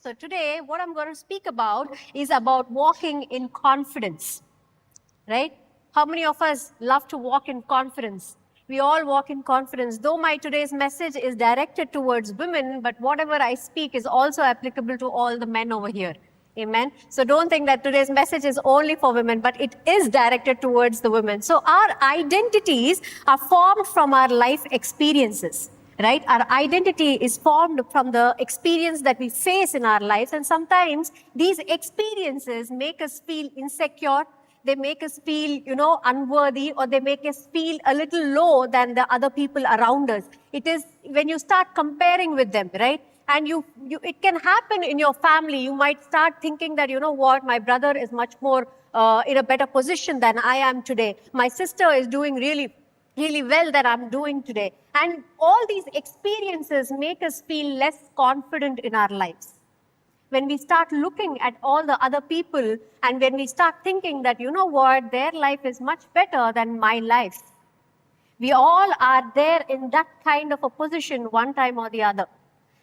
So today, what I'm going to speak about is about walking in confidence, right? How many of us love to walk in confidence? We all walk in confidence. Though my today's message is directed towards women, but whatever I speak is also applicable to all the men over here. Amen. So don't think that today's message is only for women, but it is directed towards the women. So our identities are formed from our life experiences, right? Our identity is formed from the experience that we face in our lives. And sometimes these experiences make us feel insecure. They make us feel, unworthy, or they make us feel a little low than the other people around us. It is when you start comparing with them, right? And it can happen in your family. You might start thinking that, my brother is much more in a better position than I am today. My sister is doing really well that I'm doing today. And all these experiences make us feel less confident in our lives. When we start looking at all the other people and when we start thinking that, their life is much better than my life. We all are there in that kind of a position one time or the other.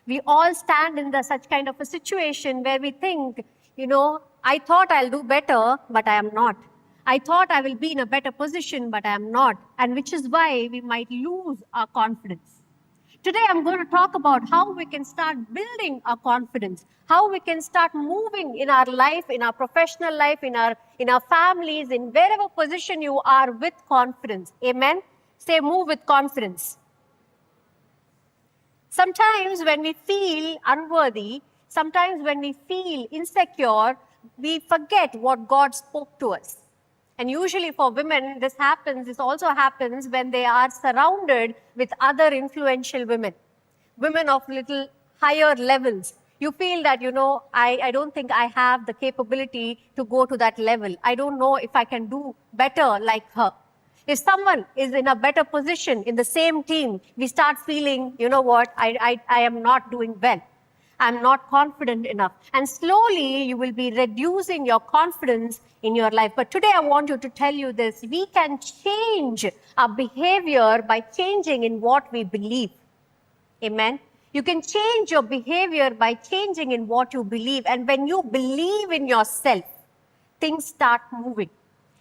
We all stand in such kind of a situation where we think, I thought I'll do better, but I am not. I thought I will be in a better position, but I am not. And which is why we might lose our confidence. Today, I'm going to talk about how we can start building our confidence, how we can start moving in our life, in our professional life, in our families, in wherever position you are with confidence. Amen? Say, move with confidence. Sometimes when we feel unworthy, sometimes when we feel insecure, we forget what God spoke to us. And usually for women, this also happens when they are surrounded with other influential women of little higher levels. You feel that, I don't think I have the capability to go to that level. I don't know if I can do better like her. If someone is in a better position in the same team, we start feeling, I am not doing well. I'm not confident enough. And slowly you will be reducing your confidence in your life. But today I want you to tell you this. We can change our behavior by changing in what we believe. Amen. You can change your behavior by changing in what you believe. And when you believe in yourself, things start moving.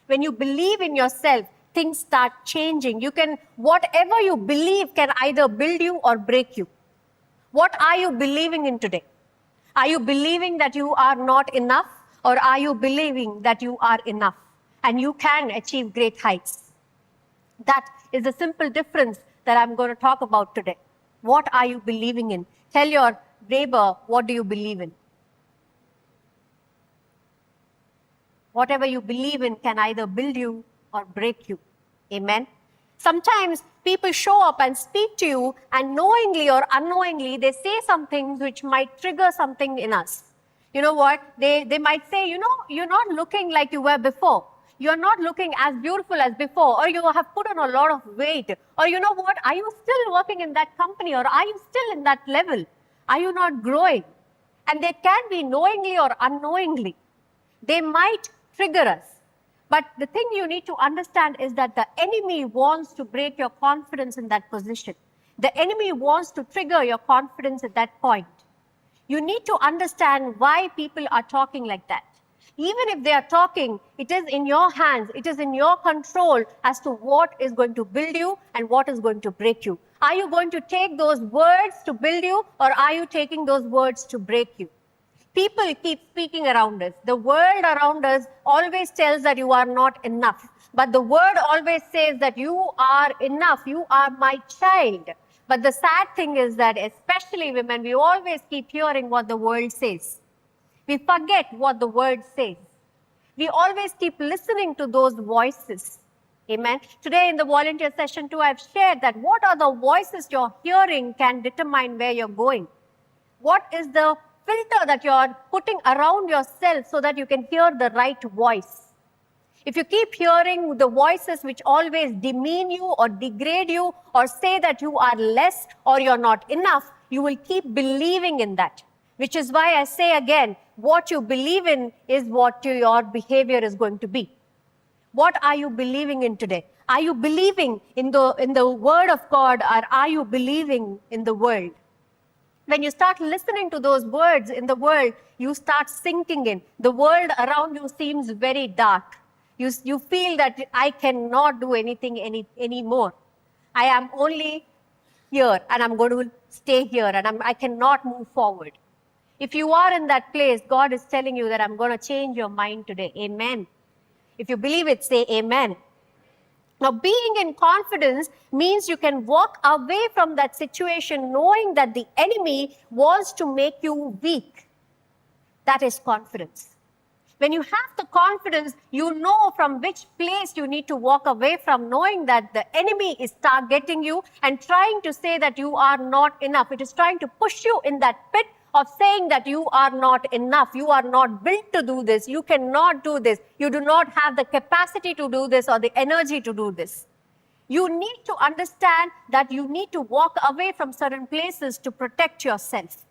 When you believe in yourself, things start changing. Whatever you believe can either build you or break you. What are you believing in today? Are you believing that you are not enough, or are you believing that you are enough and you can achieve great heights? That is the simple difference that I'm going to talk about today. What are you believing in? Tell your neighbor, what do you believe in? Whatever you believe in can either build you or break you. Amen. Sometimes people show up and speak to you, and knowingly or unknowingly, they say some things which might trigger something in us. You know what? They might say, you're not looking like you were before. You're not looking as beautiful as before, or you have put on a lot of weight. Or you know what? Are you still working in that company, or are you still in that level? Are you not growing? And they can be knowingly or unknowingly. They might trigger us. But the thing you need to understand is that the enemy wants to break your confidence in that position. The enemy wants to trigger your confidence at that point. You need to understand why people are talking like that. Even if they are talking, it is in your hands, it is in your control as to what is going to build you and what is going to break you. Are you going to take those words to build you, or are you taking those words to break you? People keep speaking around us. The world around us always tells that you are not enough. But the word always says that you are enough. You are my child. But the sad thing is that, especially women, we always keep hearing what the world says. We forget what the word says. We always keep listening to those voices. Amen. Today in the volunteer session too, I've shared that what are the voices you're hearing can determine where you're going. What is the filter that you're putting around yourself so that you can hear the right voice? If you keep hearing the voices which always demean you or degrade you or say that you are less or you're not enough, you will keep believing in that. Which is why I say again, what you believe in is what your behavior is going to be. What are you believing in today? Are you believing in the word of God, or are you believing in the world? When you start listening to those words in the world, you start sinking in. The world around you seems very dark. You feel that I cannot do anything anymore. I am only here and I'm going to stay here and I cannot move forward. If you are in that place, God is telling you that I'm going to change your mind today. Amen. If you believe it, say amen. Now, being in confidence means you can walk away from that situation knowing that the enemy wants to make you weak. That is confidence. When you have the confidence, you know from which place you need to walk away from, knowing that the enemy is targeting you and trying to say that you are not enough. It is trying to push you in that pit of saying that you are not enough. You are not built to do this. You cannot do this. You do not have the capacity to do this or the energy to do this. You need to understand that you need to walk away from certain places to protect yourself.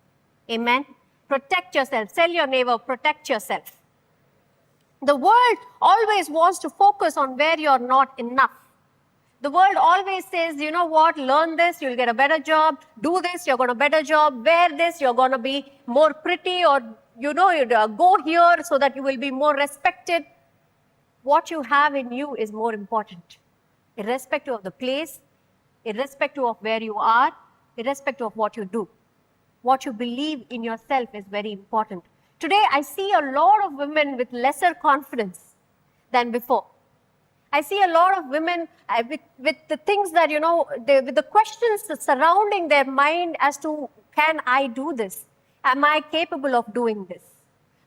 Amen. Protect yourself. Tell your neighbor, protect yourself. The world always wants to focus on where you're not enough. The world always says, you know what, learn this, you'll get a better job. Do this, you're going to better job. Wear this, you're going to be more pretty, or, go here so that you will be more respected. What you have in you is more important. Irrespective of the place, irrespective of where you are, irrespective of what you do. What you believe in yourself is very important. Today, I see a lot of women with lesser confidence than before. I see a lot of women with the things that, with the questions surrounding their mind as to, can I do this? Am I capable of doing this?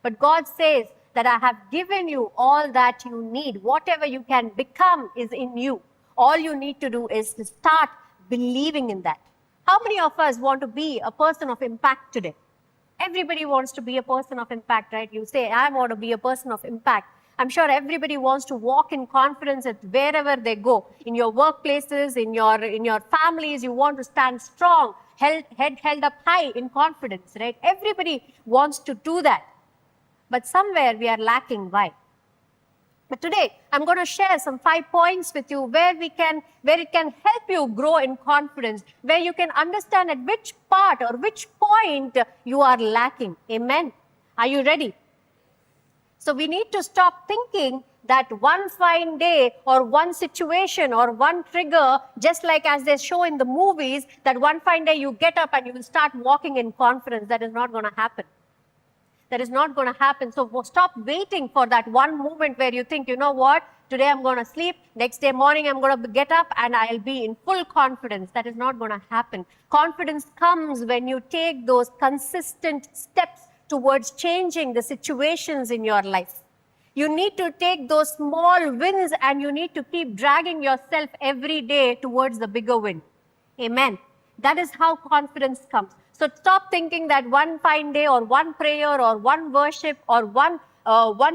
But God says that I have given you all that you need. Whatever you can become is in you. All you need to do is to start believing in that. How many of us want to be a person of impact today? Everybody wants to be a person of impact, right? You say, I want to be a person of impact. I'm sure everybody wants to walk in confidence at wherever they go. In your workplaces, in your families, you want to stand strong, head held up high in confidence, right? Everybody wants to do that. But somewhere we are lacking. Why? But today, I'm going to share some 5 points with you where it can help you grow in confidence, where you can understand at which part or which point you are lacking. Amen. Are you ready? So we need to stop thinking that one fine day or one situation or one trigger, just like as they show in the movies, that one fine day you get up and you will start walking in confidence. That is not going to happen. That is not going to happen. So stop waiting for that one moment where you think, you know what, today I'm going to sleep, next day morning I'm going to get up and I'll be in full confidence. That is not going to happen. Confidence comes when you take those consistent steps towards changing the situations in your life. You need to take those small wins and you need to keep dragging yourself every day towards the bigger win. Amen. That is how confidence comes. So stop thinking that one fine day or one prayer or one worship or one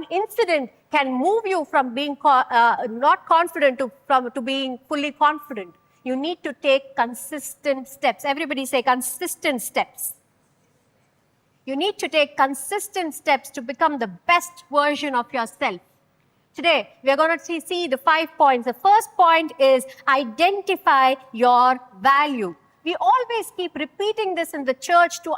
incident can move you from being not confident to being fully confident. You need to take consistent steps. Everybody say consistent steps. You need to take consistent steps to become the best version of yourself. Today, we are going to see the 5 points. The first point is identify your value. We always keep repeating this in the church to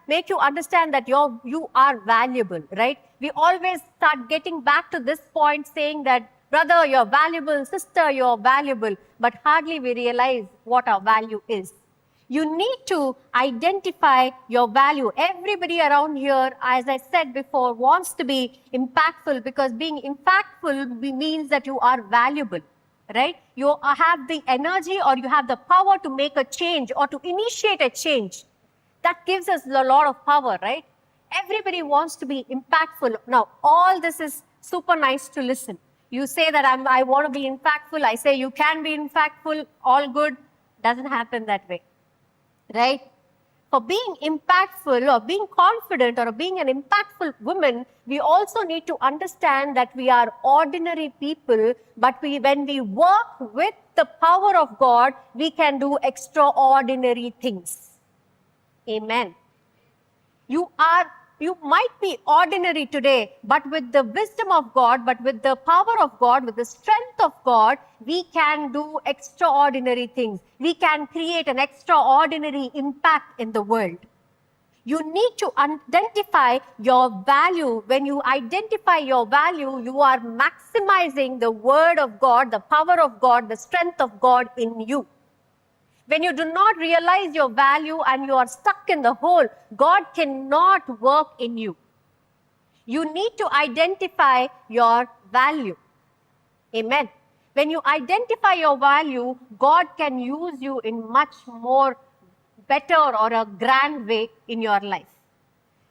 make you understand that you are valuable, right? We always start getting back to this point saying that, brother, you're valuable, sister, you're valuable, but hardly we realize what our value is. You need to identify your value. Everybody around here, as I said before, wants to be impactful, because being impactful means that you are valuable, right? You have the energy or you have the power to make a change or to initiate a change. That gives us a lot of power, right? Everybody wants to be impactful. Now, all this is super nice to listen. You say that I want to be impactful. I say you can be impactful. All good. Doesn't happen that way. Right? For being impactful or being confident or being an impactful woman, we also need to understand that we are ordinary people, but when we work with the power of God, we can do extraordinary things. Amen. You are You might be ordinary today, but with the wisdom of God, but with the power of God, with the strength of God, we can do extraordinary things. We can create an extraordinary impact in the world. You need to identify your value. When you identify your value, you are maximizing the word of God, the power of God, the strength of God in you. When you do not realize your value and you are stuck in the hole, God cannot work in you. You need to identify your value. Amen. When you identify your value, God can use you in much more better or a grand way in your life.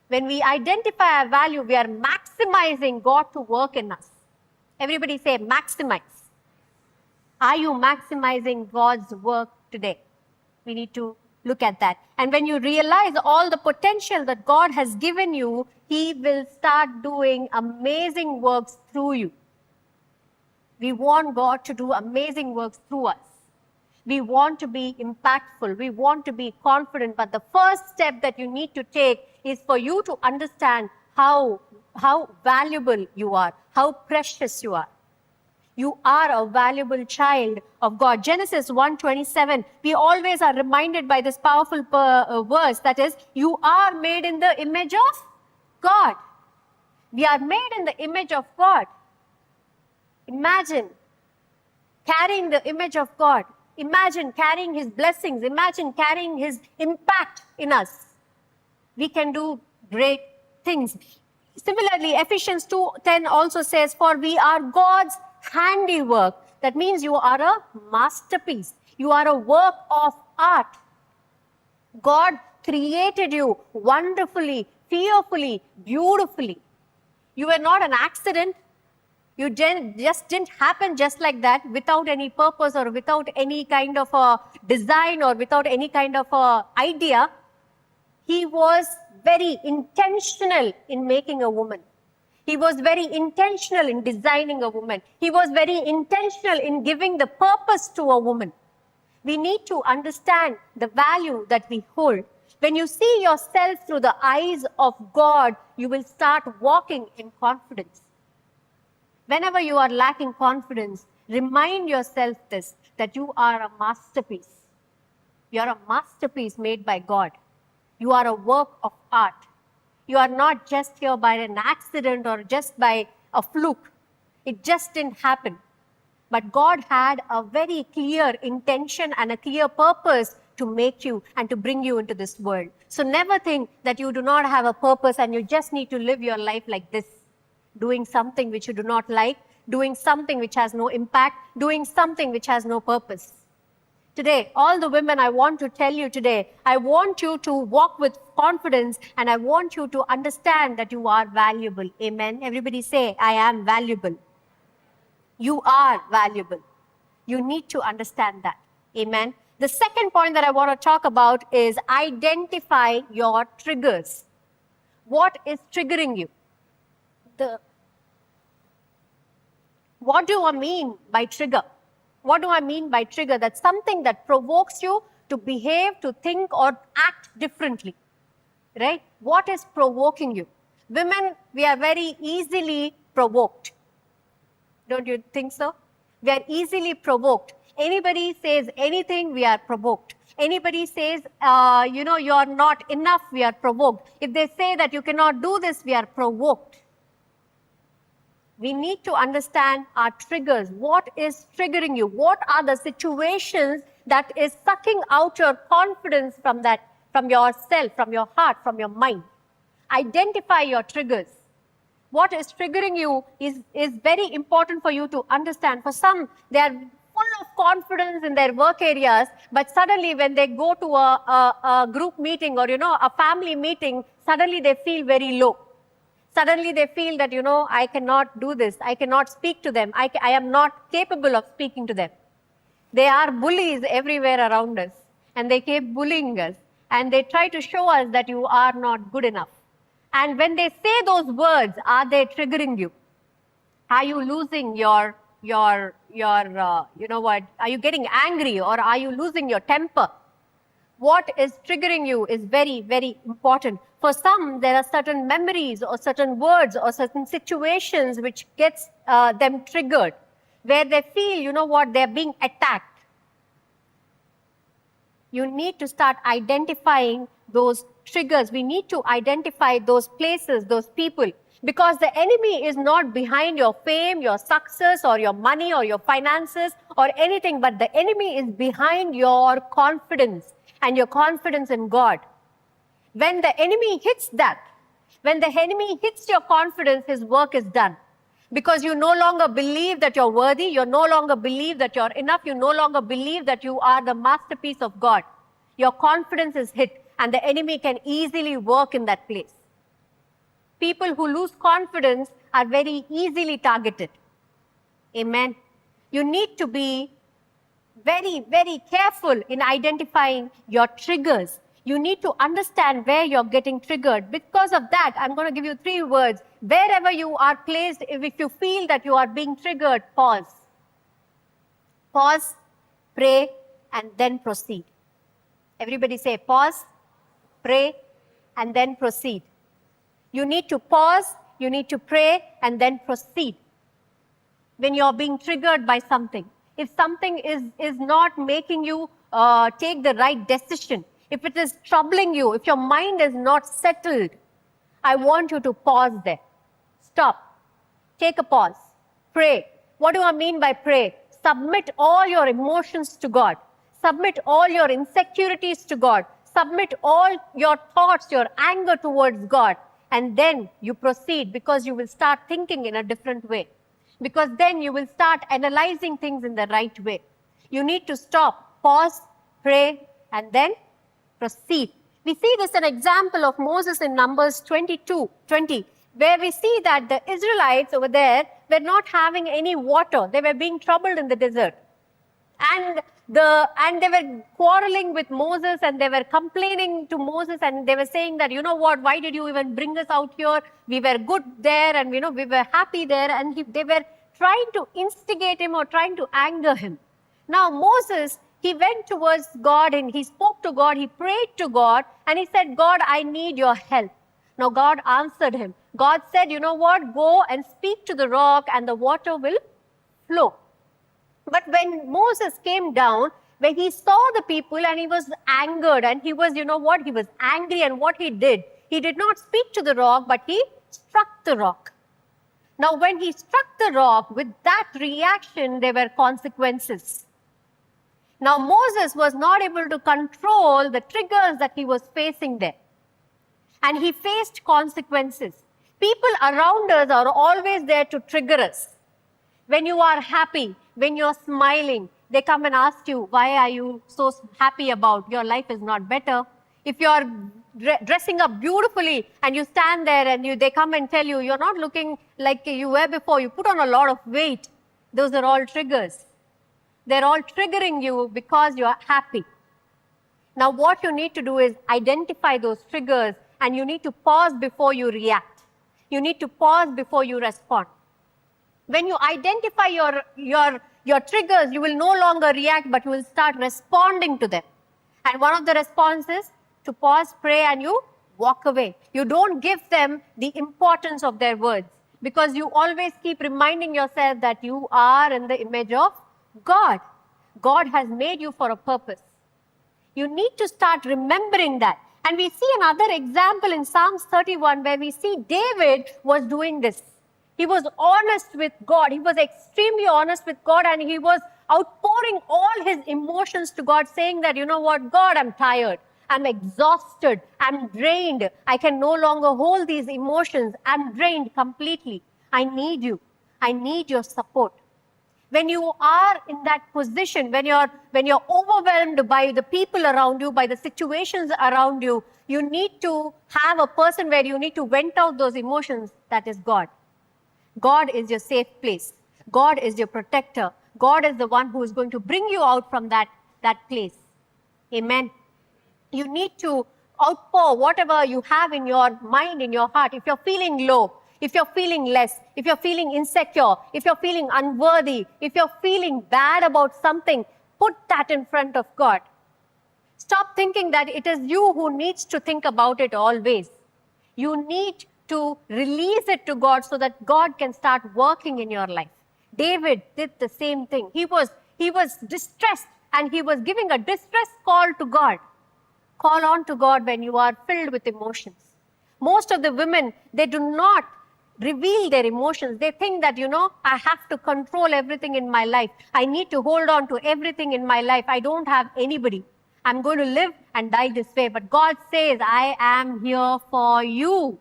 When we identify our value, we are maximizing God to work in us. Everybody say maximize. Are you maximizing God's work today? We need to look at that. And when you realize all the potential that God has given you, He will start doing amazing works through you. We want God to do amazing works through us. We want to be impactful. We want to be confident. But the first step that you need to take is for you to understand how valuable you are, how precious you are. You are a valuable child of God. Genesis 1:27, we always are reminded by this powerful verse, that is, you are made in the image of God. We are made in the image of God. Imagine carrying the image of God. Imagine carrying His blessings. Imagine carrying His impact in us. We can do great things. Similarly, Ephesians 2:10 also says, for we are God's handiwork. That means you are a masterpiece. You are a work of art. God created you wonderfully, fearfully, beautifully. You were not an accident. You just didn't happen just like that, without any purpose or without any kind of a design or without any kind of a idea. He was very intentional in making a woman. He was very intentional in designing a woman. He was very intentional in giving the purpose to a woman. We need to understand the value that we hold. When you see yourself through the eyes of God, you will start walking in confidence. Whenever you are lacking confidence, remind yourself this, that you are a masterpiece. You are a masterpiece made by God. You are a work of art. You are not just here by an accident or just by a fluke. It just didn't happen. But God had a very clear intention and a clear purpose to make you and to bring you into this world. So never think that you do not have a purpose and you just need to live your life like this, doing something which you do not like, doing something which has no impact, doing something which has no purpose. Today, all the women, I want to tell you today, I want you to walk with confidence and I want you to understand that you are valuable. Amen. Everybody say, I am valuable. You are valuable. You need to understand that. Amen. The second point that I want to talk about is identify your triggers. What is triggering you? What do I mean by trigger? What do I mean by trigger? That's something that provokes you to behave, to think, or act differently. Right? What is provoking you? Women, we are very easily provoked. Don't you think so? We are easily provoked. Anybody says anything, we are provoked. Anybody says, you are not enough, we are provoked. If they say that you cannot do this, we are provoked. We need to understand our triggers. What is triggering you? What are the situations that is sucking out your confidence from yourself, from your heart, from your mind? Identify your triggers. What is triggering you is very important for you to understand. For some, they are full of confidence in their work areas, but suddenly when they go to a group meeting or, a family meeting, suddenly they feel very low. Suddenly they feel that, I cannot do this. I cannot speak to them. I am not capable of speaking to them. There are bullies everywhere around us, and they keep bullying us, and they try to show us that you are not good enough. And when they say those words, are they triggering you? Are you losing your are you getting angry, or are you losing your temper? What is triggering you is very, very important. For some, there are certain memories or certain words or certain situations which gets them triggered, where they feel, you know what, they're being attacked. You need to start identifying those triggers. We need to identify those places, those people, because the enemy is not behind your fame, your success, or your money, or your finances, or anything, but the enemy is behind your confidence and your confidence in God. When the enemy hits that, when the enemy hits your confidence, his work is done. Because you no longer believe that you're worthy, you no longer believe that you're enough, you no longer believe that you are the masterpiece of God. Your confidence is hit, and the enemy can easily work in that place. People who lose confidence are very easily targeted. Amen. You need to be very, very careful in identifying your triggers. You need to understand where you're getting triggered. Because of that, I'm going to give you 3 words. Wherever you are placed, if you feel that you are being triggered, pause. Pause, pray, and then proceed. Everybody say pause, pray, and then proceed. You need to pause, you need to pray, and then proceed. When you're being triggered by something, if something is not making you take the right decision, if it is troubling you, if your mind is not settled, I want you to pause there. Stop. Take a pause. Pray. What do I mean by pray? Submit all your emotions to God. Submit all your insecurities to God. Submit all your thoughts, your anger towards God. And then you proceed, because you will start thinking in a different way. Because then you will start analyzing things in the right way. You need to stop, pause, pray, and then proceed. We see this an example of Moses in Numbers 20, where we see that the Israelites over there were not having any water. They were being troubled in the desert. And they were quarreling with Moses, and they were complaining to Moses, and they were saying that, you know what, why did you even bring us out here? We were good there, and we were happy there. And they were trying to instigate him or trying to anger him. Now Moses, he went towards God and he spoke to God, he prayed to God, and he said, God, I need your help. Now God answered him. God said, you know what, go and speak to the rock and the water will flow. But when Moses came down, when he saw the people and he was angered, and he was, he was angry, and what he did not speak to the rock, but he struck the rock. Now, when he struck the rock, with that reaction, there were consequences. Now, Moses was not able to control the triggers that he was facing there. And he faced consequences. People around us are always there to trigger us. When you are happy, when you're smiling, they come and ask you, why are you so happy about? Your life is not better. If you're dressing up beautifully and you stand there and they come and tell you, you're not looking like you were before, you put on a lot of weight. Those are all triggers. They're all triggering you because you're happy. Now what you need to do is identify those triggers, and you need to pause before you react. You need to pause before you respond. When you identify your triggers, you will no longer react, but you will start responding to them. And one of the responses to pause, pray, and you walk away. You don't give them the importance of their words, because you always keep reminding yourself that you are in the image of God. God has made you for a purpose. You need to start remembering that. And we see another example in Psalms 31 where we see David was doing this. He was honest with God. He was extremely honest with God, and he was outpouring all his emotions to God, saying that, you know what, God, I'm tired. I'm exhausted. I'm drained. I can no longer hold these emotions. I'm drained completely. I need you. I need your support. When you are in that position, when you're overwhelmed by the people around you, by the situations around you, you need to have a person where you need to vent out those emotions. That is God. God is your safe place. God is your protector. God is the one who is going to bring you out from that place. Amen. You need to outpour whatever you have in your mind, in your heart. If you're feeling low, if you're feeling less, if you're feeling insecure, if you're feeling unworthy, if you're feeling bad about something, put that in front of God. Stop thinking that it is you who needs to think about it always. You need to release it to God so that God can start working in your life. David did the same thing. He was distressed and he was giving a distress call to God. Call on to God when you are filled with emotions. Most of the women, they do not reveal their emotions. They think that, I have to control everything in my life. I need to hold on to everything in my life. I don't have anybody. I'm going to live and die this way. But God says, I am here for you.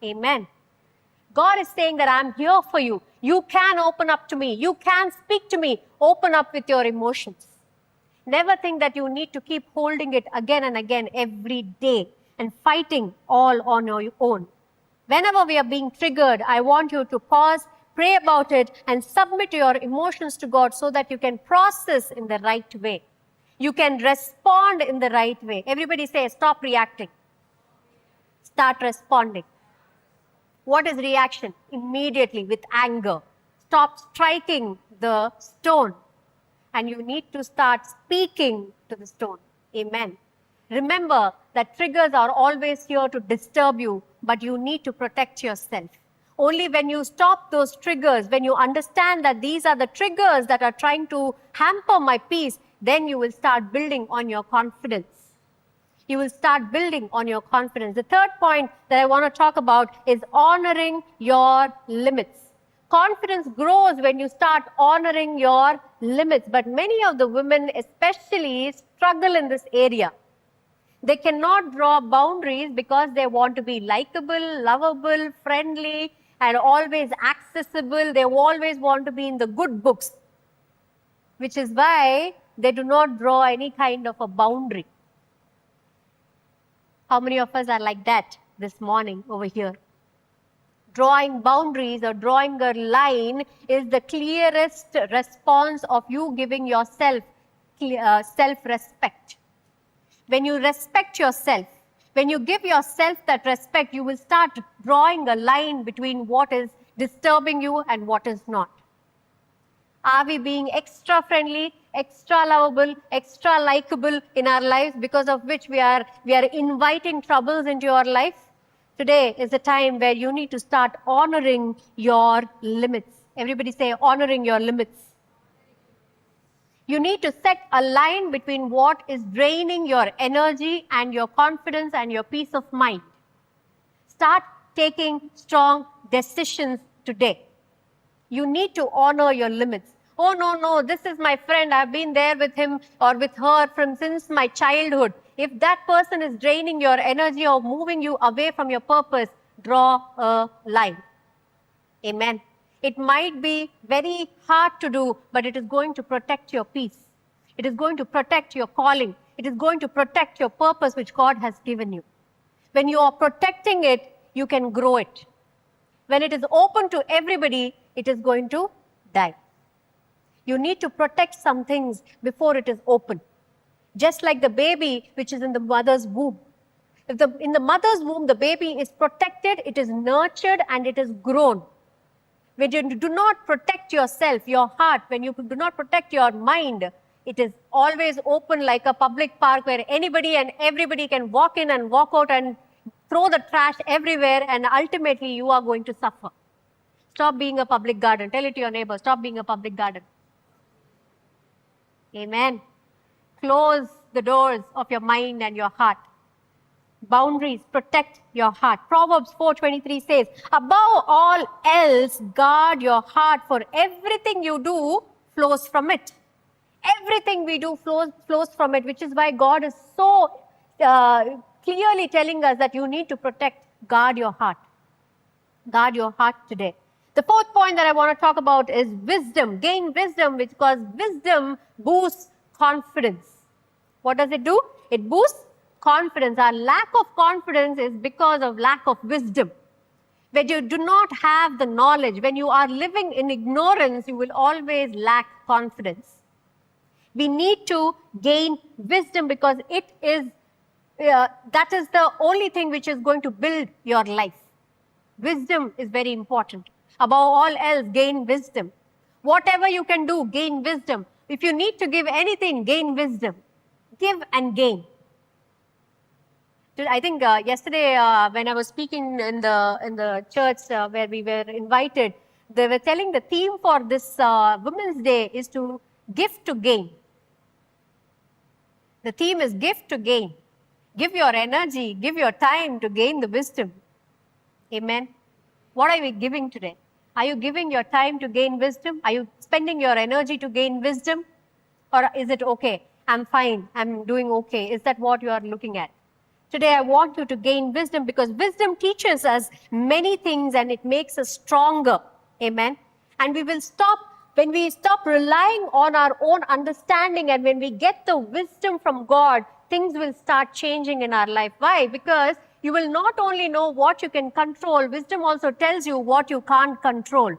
Amen. God is saying that I'm here for you. You can open up to me. You can speak to me. Open up with your emotions. Never think that you need to keep holding it again and again every day and fighting all on your own. Whenever we are being triggered, I want you to pause, pray about it, and submit your emotions to God so that you can process in the right way. You can respond in the right way. Everybody say, stop reacting. Start responding. What is reaction? Immediately with anger. Stop striking the stone. And you need to start speaking to the stone. Amen. Remember that triggers are always here to disturb you, but you need to protect yourself. Only when you stop those triggers, when you understand that these are the triggers that are trying to hamper my peace, then you will start building on your confidence. You will start building on your confidence. The third point that I want to talk about is honoring your limits. Confidence grows when you start honoring your limits. But many of the women especially struggle in this area. They cannot draw boundaries because they want to be likable, lovable, friendly, and always accessible. They always want to be in the good books, which is why they do not draw any kind of a boundary. How many of us are like that this morning over here? Drawing boundaries or drawing a line is the clearest response of you giving yourself self-respect. When you respect yourself, when you give yourself that respect, you will start drawing a line between what is disturbing you and what is not. Are we being extra friendly, extra lovable, extra likable in our lives, because of which we are inviting troubles into your life? Today is the time where you need to start honoring your limits. Everybody say, honoring your limits. You need to set a line between what is draining your energy and your confidence and your peace of mind. Start taking strong decisions today. You need to honor your limits. Oh, no, this is my friend. I've been there with him or with her since my childhood. If that person is draining your energy or moving you away from your purpose, draw a line. Amen. It might be very hard to do, but it is going to protect your peace. It is going to protect your calling. It is going to protect your purpose which God has given you. When you are protecting it, you can grow it. When it is open to everybody, it is going to die. You need to protect some things before it is open. Just like the baby which is in the mother's womb. If in the mother's womb, the baby is protected, it is nurtured, and it is grown. When you do not protect yourself, your heart, when you do not protect your mind, it is always open like a public park where anybody and everybody can walk in and walk out and throw the trash everywhere, and ultimately you are going to suffer. Stop being a public garden. Tell it to your neighbor, stop being a public garden. Amen. Close the doors of your mind and your heart. Boundaries, protect your heart. Proverbs 4:23 says, above all else, guard your heart, for everything you do flows from it. Everything we do flows from it, which is why God is so clearly telling us that you need to guard your heart. Guard your heart today. The fourth point that I want to talk about is wisdom. Gain wisdom, because wisdom boosts confidence. What does it do? It boosts confidence. Our lack of confidence is because of lack of wisdom. When you do not have the knowledge, when you are living in ignorance, you will always lack confidence. We need to gain wisdom, because it is that is the only thing which is going to build your life. Wisdom is very important. Above all else, gain wisdom. Whatever you can do, gain wisdom. If you need to give anything, gain wisdom. give and gain. I think yesterday when I was speaking in the church where we were invited, they were telling the theme for this Women's Day is to give to gain. The theme is give to gain. Give your energy, give your time to gain the wisdom. Amen. What are we giving today? Are you giving your time to gain wisdom? Are you spending your energy to gain wisdom? Or is it okay? I'm fine. I'm doing okay. Is that what you are looking at? Today, I want you to gain wisdom because wisdom teaches us many things and it makes us stronger. Amen. And we will stop, when we stop relying on our own understanding and when we get the wisdom from God, things will start changing in our life. Why? Because you will not only know what you can control, wisdom also tells you what you can't control.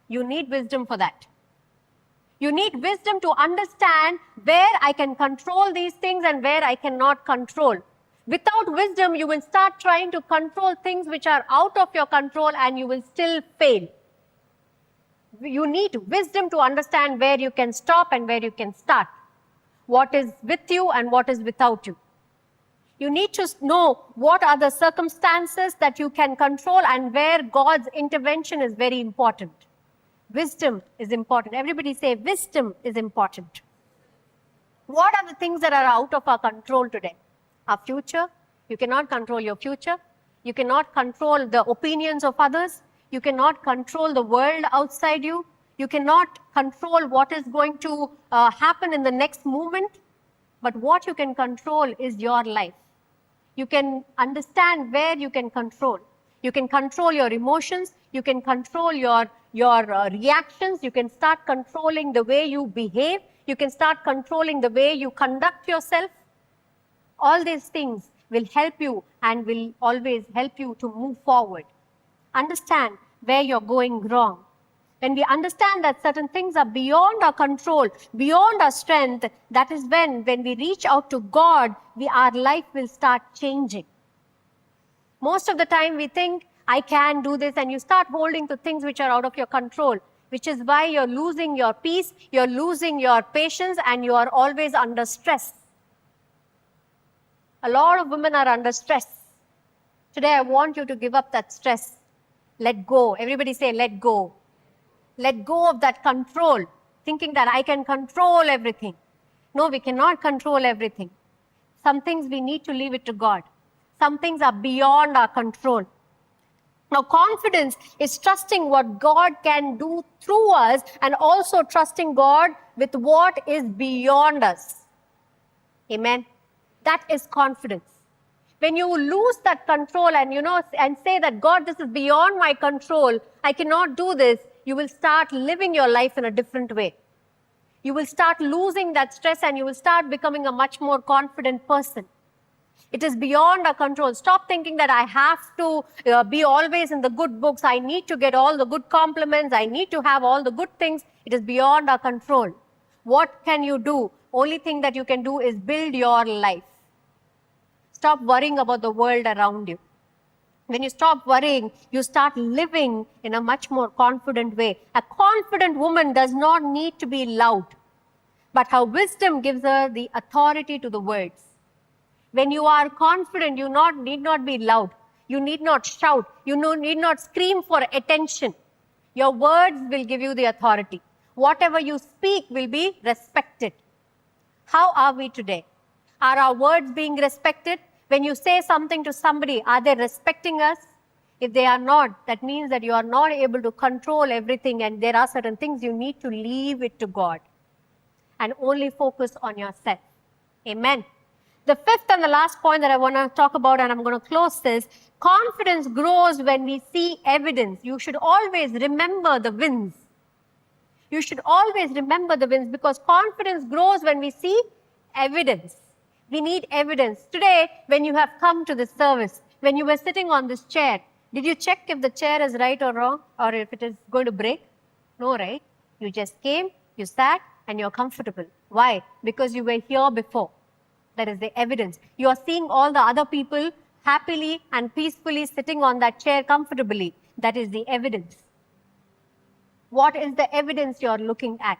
You need wisdom for that. You need wisdom to understand where I can control these things and where I cannot control. Without wisdom, you will start trying to control things which are out of your control and you will still fail. You need wisdom to understand where you can stop and where you can start. What is with you and what is without you. You need to know what are the circumstances that you can control and where God's intervention is very important. Wisdom is important. Everybody say wisdom is important. What are the things that are out of our control today? Our future. You cannot control your future. You cannot control the opinions of others. You cannot control the world outside you. You cannot control what is going to happen in the next moment. But what you can control is your life. You can understand where you can control. You can control your emotions. You can control your reactions. You can start controlling the way you behave. You can start controlling the way you conduct yourself. All these things will help you and will always help you to move forward. Understand where you're going wrong. When we understand that certain things are beyond our control, beyond our strength, that is when we reach out to God, our life will start changing. Most of the time we think, I can do this, and you start holding to things which are out of your control, which is why you're losing your peace, you're losing your patience, and you are always under stress. A lot of women are under stress. Today I want you to give up that stress. Let go. Everybody say, let go. Let go of that control, thinking that I can control everything. No, we cannot control everything. Some things we need to leave it to God. Some things are beyond our control. Now, confidence is trusting what God can do through us and also trusting God with what is beyond us. Amen. That is confidence. When you lose that control and say that, God, this is beyond my control, I cannot do this, you will start living your life in a different way. You will start losing that stress and you will start becoming a much more confident person. It is beyond our control. Stop thinking that I have to be always in the good books. I need to get all the good compliments. I need to have all the good things. It is beyond our control. What can you do? Only thing that you can do is build your life. Stop worrying about the world around you. When you stop worrying, you start living in a much more confident way. A confident woman does not need to be loud, but her wisdom gives her the authority to the words. When you are confident, you need not be loud. You need not shout. You need not scream for attention. Your words will give you the authority. Whatever you speak will be respected. How are we today? Are our words being respected? When you say something to somebody, are they respecting us? If they are not, that means that you are not able to control everything and there are certain things you need to leave it to God and only focus on yourself. Amen. The fifth and the last point that I want to talk about, and I'm going to close this, confidence grows when we see evidence. You should always remember the wins. You should always remember the wins because confidence grows when we see evidence. We need evidence. Today, when you have come to this service, when you were sitting on this chair, did you check if the chair is right or wrong or if it is going to break? No, right? You just came, you sat, and you're comfortable. Why? Because you were here before. That is the evidence. You are seeing all the other people happily and peacefully sitting on that chair comfortably. That is the evidence. What is the evidence you're looking at?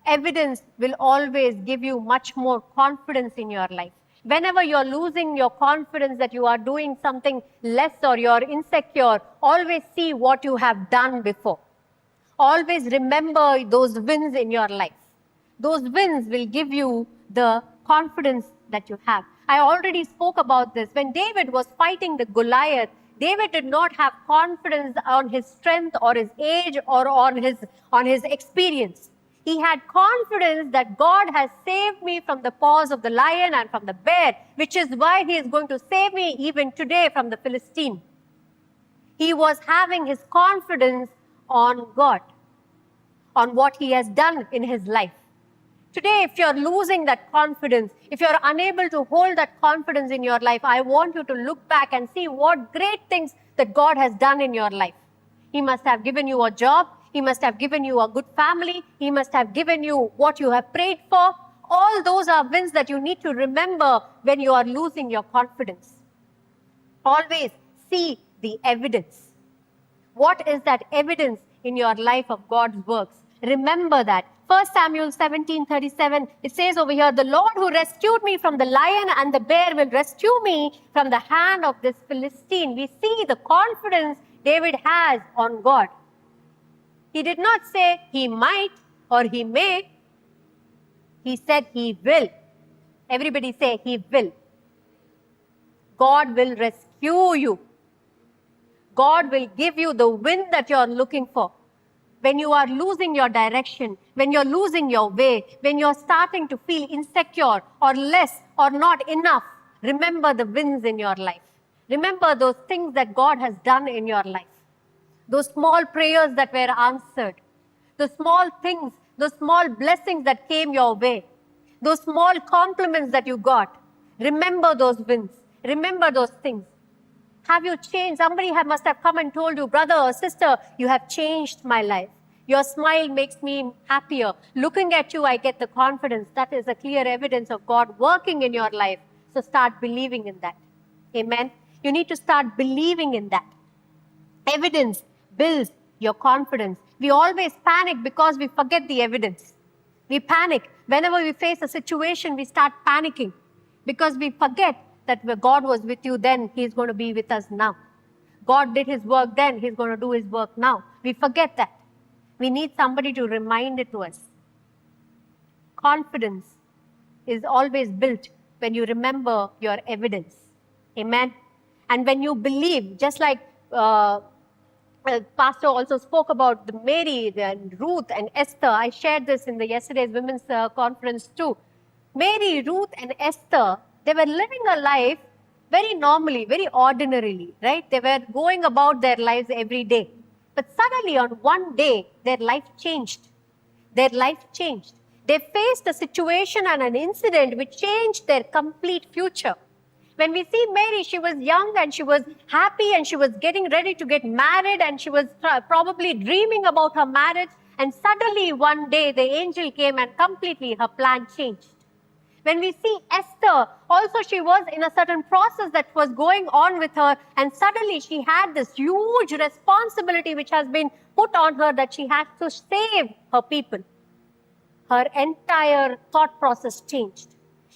Evidence will always give you much more confidence in your life. Whenever you're losing your confidence that you are doing something less or you're insecure, always see what you have done before. Always remember those wins in your life. Those wins will give you the confidence that you have. I already spoke about this. When David was fighting the Goliath, David did not have confidence on his strength or his age or on his experience. He had confidence that God has saved me from the paws of the lion and from the bear, which is why he is going to save me even today from the Philistine. He was having his confidence on God, on what he has done in his life. Today, if you're losing that confidence, if you're unable to hold that confidence in your life, I want you to look back and see what great things that God has done in your life. He must have given you a job. He must have given you a good family. He must have given you what you have prayed for. All those are wins that you need to remember when you are losing your confidence. Always see the evidence. What is that evidence in your life of God's works? Remember that. 1 Samuel 17:37, it says over here, the Lord who rescued me from the lion and the bear will rescue me from the hand of this Philistine. We see the confidence David has on God. He did not say he might or he may. He said he will. Everybody say he will. God will rescue you. God will give you the win that you're looking for. When you are losing your direction, when you're losing your way, when you're starting to feel insecure or less or not enough, remember the wins in your life. Remember those things that God has done in your life. Those small prayers that were answered. Those small things, those small blessings that came your way. Those small compliments that you got. Remember those wins. Remember those things. Have you changed? Somebody must have come and told you, brother or sister, you have changed my life. Your smile makes me happier. Looking at you, I get the confidence. That is a clear evidence of God working in your life. So start believing in that. Amen. You need to start believing in that. Evidence builds your confidence. We always panic because we forget the evidence. We panic. Whenever we face a situation, we start panicking because we forget that where God was with you then, He's going to be with us now. God did His work then, He's going to do His work now. We forget that. We need somebody to remind it to us. Confidence is always built when you remember your evidence. Amen. And when you believe, just like Pastor also spoke about the Mary and Ruth and Esther. I shared this in the yesterday's women's conference too. Mary, Ruth, and Esther, they were living a life very normally, very ordinarily, right? They were going about their lives every day. But suddenly on one day, their life changed. Their life changed. They faced a situation and an incident which changed their complete future. When we see Mary, she was young and she was happy and she was getting ready to get married and she was probably dreaming about her marriage. And suddenly one day the angel came and completely her plan changed. When we see Esther, also she was in a certain process that was going on with her, and suddenly she had this huge responsibility which has been put on her that she has to save her people. Her entire thought process changed.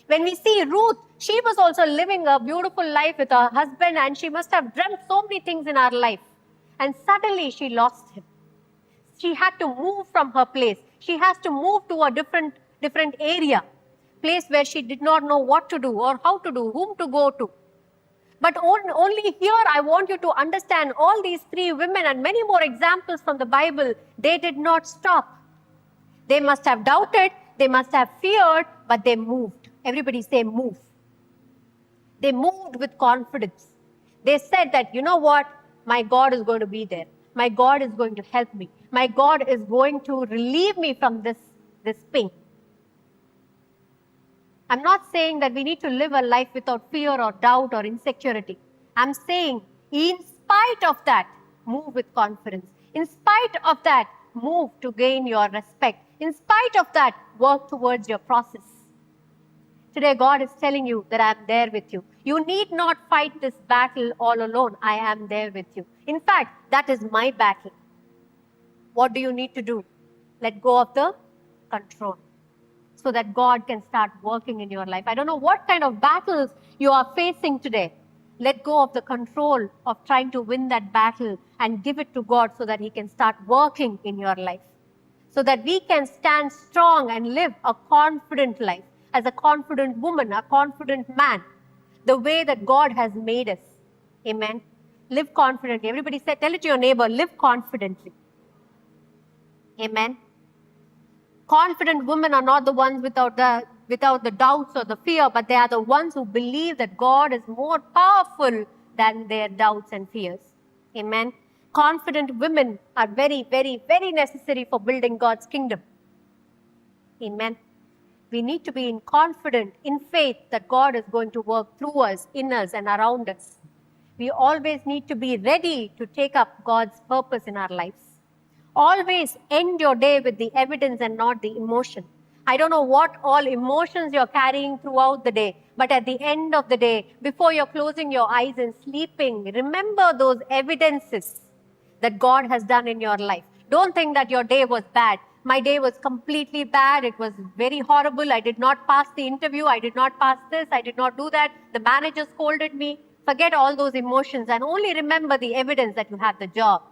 When we see Ruth, she was also living a beautiful life with her husband, and she must have dreamt so many things in her life. And suddenly she lost him. She had to move from her place. She has to move to a different area. Place where she did not know what to do or how to do, whom to go to. But only here I want you to understand all these three women and many more examples from the Bible, they did not stop. They must have doubted, they must have feared, but they moved. Everybody say move. They moved with confidence. They said that, you know what, my God is going to be there. My God is going to help me. My God is going to relieve me from this pain. I'm not saying that we need to live a life without fear or doubt or insecurity. I'm saying, in spite of that, move with confidence. In spite of that, move to gain your respect. In spite of that, work towards your process. Today, God is telling you that I'm there with you. You need not fight this battle all alone. I am there with you. In fact, that is my battle. What do you need to do? Let go of the control so that God can start working in your life. I don't know what kind of battles you are facing today. Let go of the control of trying to win that battle and give it to God so that He can start working in your life. So that we can stand strong and live a confident life as a confident woman, a confident man, the way that God has made us. Amen. Live confidently. Everybody say, tell it to your neighbor, live confidently. Amen. Confident women are not the ones without the doubts or the fear, but they are the ones who believe that God is more powerful than their doubts and fears. Amen. Confident women are very, very, very necessary for building God's kingdom. Amen. We need to be confident in faith that God is going to work through us, in us, and around us. We always need to be ready to take up God's purpose in our lives. Always end your day with the evidence and not the emotion. I don't know what all emotions you're carrying throughout the day, but at the end of the day, before you're closing your eyes and sleeping, remember those evidences that God has done in your life. Don't think that your day was bad. My day was completely bad. It was very horrible. I did not pass the interview. I did not pass this. I did not do that. The manager scolded me. Forget all those emotions and only remember the evidence that you have the job,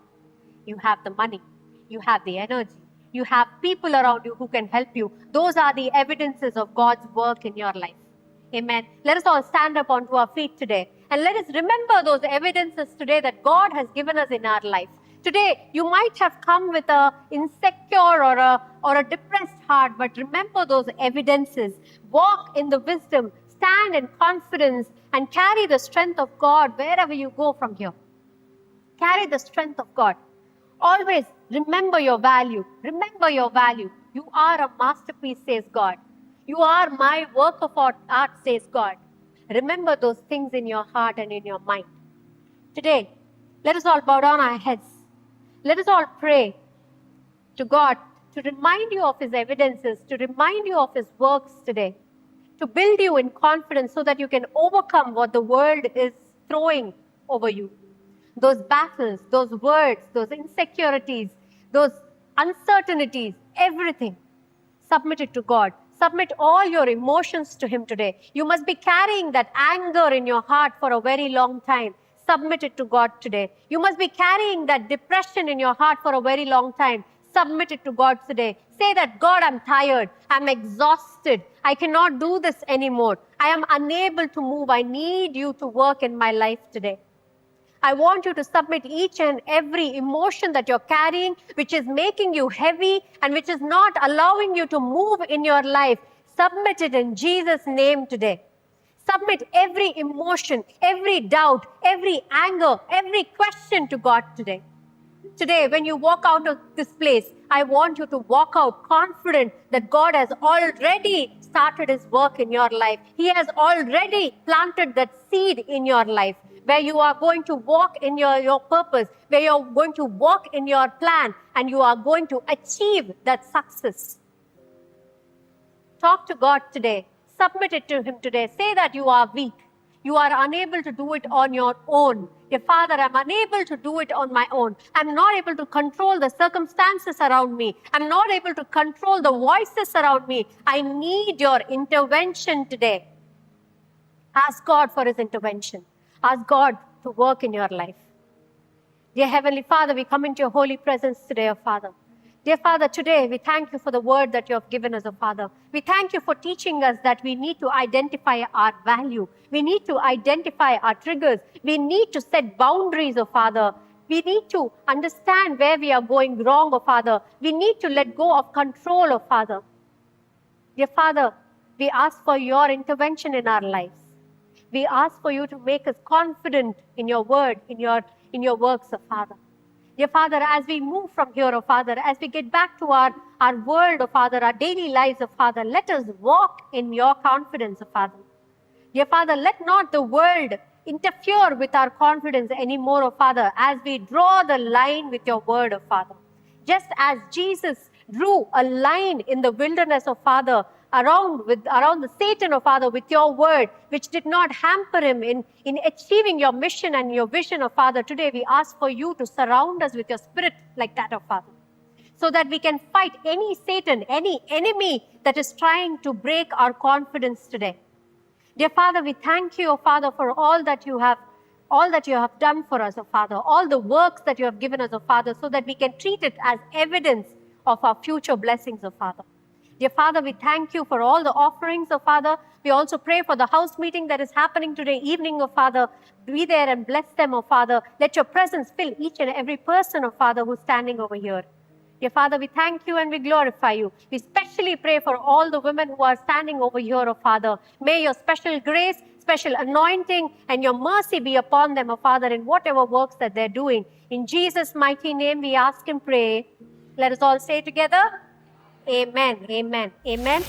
you have the money, you have the energy, you have people around you who can help you. Those are the evidences of God's work in your life. Amen. Let us all stand up onto our feet today and let us remember those evidences today that God has given us in our life. Today, you might have come with an insecure or a depressed heart, but remember those evidences. Walk in the wisdom, stand in confidence, and carry the strength of God wherever you go from here. Carry the strength of God. Always remember your value. Remember your value. You are a masterpiece, says God. You are my work of art, says God. Remember those things in your heart and in your mind. Today, let us all bow down our heads. Let us all pray to God to remind you of His evidences, to remind you of His works today, to build you in confidence so that you can overcome what the world is throwing over you. Those battles, those words, those insecurities, those uncertainties, everything. Submit it to God. Submit all your emotions to Him today. You must be carrying that anger in your heart for a very long time. Submit it to God today. You must be carrying that depression in your heart for a very long time. Submit it to God today. Say that, God, I'm tired. I'm exhausted. I cannot do this anymore. I am unable to move. I need you to work in my life today. I want you to submit each and every emotion that you're carrying, which is making you heavy and which is not allowing you to move in your life. Submit it in Jesus' name today. Submit every emotion, every doubt, every anger, every question to God today. Today, when you walk out of this place, I want you to walk out confident that God has already started His work in your life. He has already planted that seed in your life, where you are going to walk in your purpose, where you're going to walk in your plan, and you are going to achieve that success. Talk to God today. Submit it to Him today. Say that you are weak. You are unable to do it on your own. Dear Father, I'm unable to do it on my own. I'm not able to control the circumstances around me. I'm not able to control the voices around me. I need your intervention today. Ask God for His intervention. Ask God to work in your life. Dear Heavenly Father, we come into your holy presence today, O Father. Dear Father, today we thank you for the word that you have given us, O Father. We thank you for teaching us that we need to identify our value. We need to identify our triggers. We need to set boundaries, O Father. We need to understand where we are going wrong, O Father. We need to let go of control, O Father. Dear Father, we ask for your intervention in our lives. We ask for you to make us confident in your word, in your works, O Father. Dear Father, as we move from here, O Father, as we get back to our world, O Father, our daily lives, O Father, let us walk in your confidence, O Father. Dear Father, let not the world interfere with our confidence anymore, O Father, as we draw the line with your word, O Father. Just as Jesus drew a line in the wilderness, O Father, around the Satan, O Father, with your word, which did not hamper him in achieving your mission and your vision, O Father. Today we ask for you to surround us with your spirit like that, O Father. so that we can fight any Satan, any enemy that is trying to break our confidence today. Dear Father, we thank you, O Father, for all that you have done for us, O Father, all the works that you have given us, O Father, so that we can treat it as evidence of our future blessings, O Father. Dear Father, we thank you for all the offerings, O Father. We also pray for the house meeting that is happening today evening, O Father. Be there and bless them, O Father. Let your presence fill each and every person, O Father, who's standing over here. Dear Father, we thank you and we glorify you. We especially pray for all the women who are standing over here, O Father. May your special grace, special anointing, and your mercy be upon them, O Father, in whatever works that they're doing. In Jesus' mighty name, we ask and pray. Let us all say together, Amen, amen, amen.